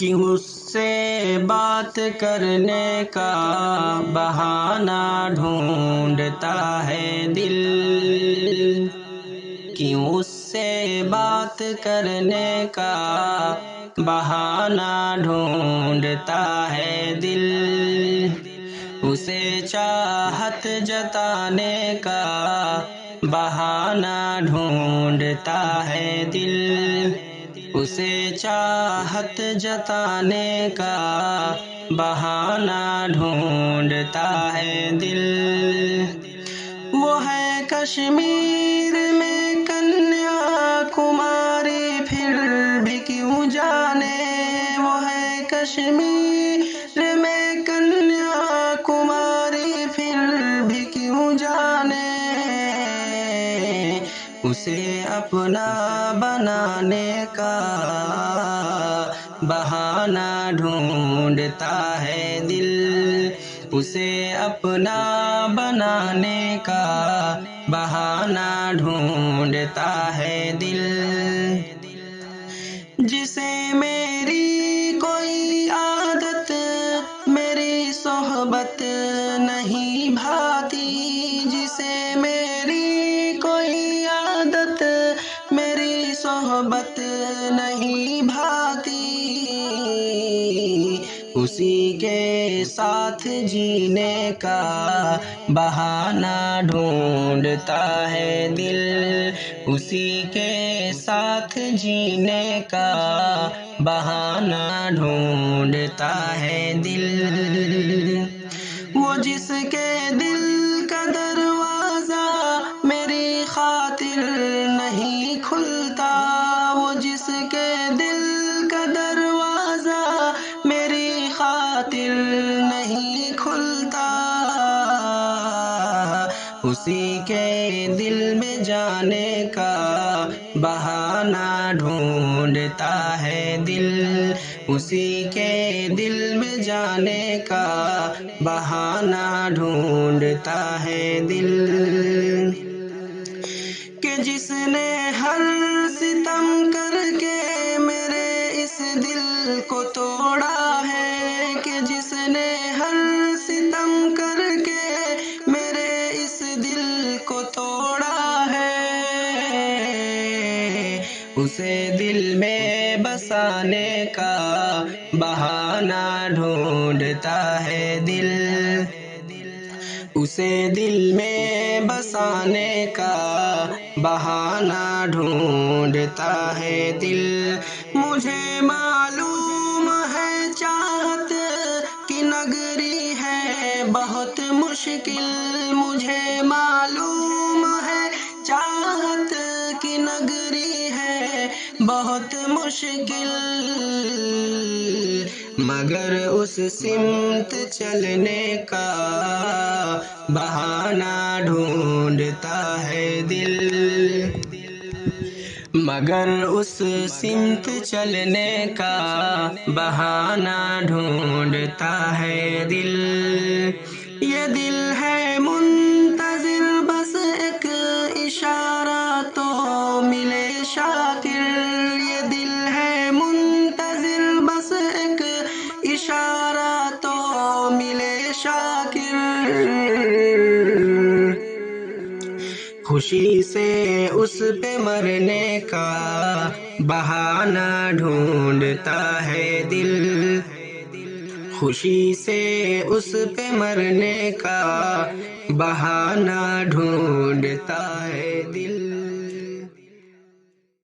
کہ اس سے بات کرنے کا بہانہ ڈھونڈتا ہے دل، کیوں اس سے بات کرنے کا بہانہ ڈھونڈتا ہے دل، اسے چاہت جتانے کا بہانہ ڈھونڈتا ہے دل، اسے چاہت جتانے کا بہانہ ڈھونڈتا ہے دل۔ وہ ہے کشمیر میں کنیا کماری پھر بھی کیوں جانے، وہ ہے کشمیر میں کنیا کماری پھر بھی کیوں جانے، اسے اپنا بنانے کا بہانہ ڈھونڈتا ہے دل، اسے اپنا بنانے کا بہانہ ڈھونڈتا ہے دل، جسے میری کوئی عادت میری صحبت نہیں بھاتی، جسے میری کوئی عادت میری صحبت نہیں بھاتی، اسی کے ساتھ جینے کا بہانہ ڈھونڈتا ہے دل، اسی کے ساتھ جینے کا بہانہ ڈھونڈتا ہے دل، وہ جس کے دل کا دروازہ میری خاطر نہیں کھلتا، وہ جس کے دل کا دروازہ میری خاطر نہیں کھلتا، اسی کے دل میں جانے کا بہانہ ڈھونڈتا ہے دل، اسی کے دل میں جانے کا بہانہ ڈھونڈتا ہے دل، کہ جس نے ہر ستم کر کے میرے اس دل کو توڑا ہے، کہ جس نے ہر ستم کر کے میرے اس دل کو توڑا ہے، اسے دل میں بسانے کا بہانہ ڈھونڈتا ہے دل، اسے دل میں بسانے کا بہانہ ڈھونڈتا ہے دل، مجھے معلوم ہے چاہت کی نگری ہے بہت مشکل، مجھے معلوم ہے چاہت کی نگری ہے بہت مشکل، مگر اس سمت چلنے کا بہانہ ڈھونڈتا ہے دل، مگر اس سمت چلنے کا بہانہ ڈھونڈتا ہے دل، یہ دل ہے منتظر بس ایک اشارہ تو ملے شاکر، یہ دل ہے منتظر بس ایک اشارہ تو ملے شاکر، خوشی سے اس پہ مرنے کا بہانہ ڈھونڈتا ہے دل، خوشی سے اس پہ مرنے کا بہانہ ڈھونڈتا ہے دل۔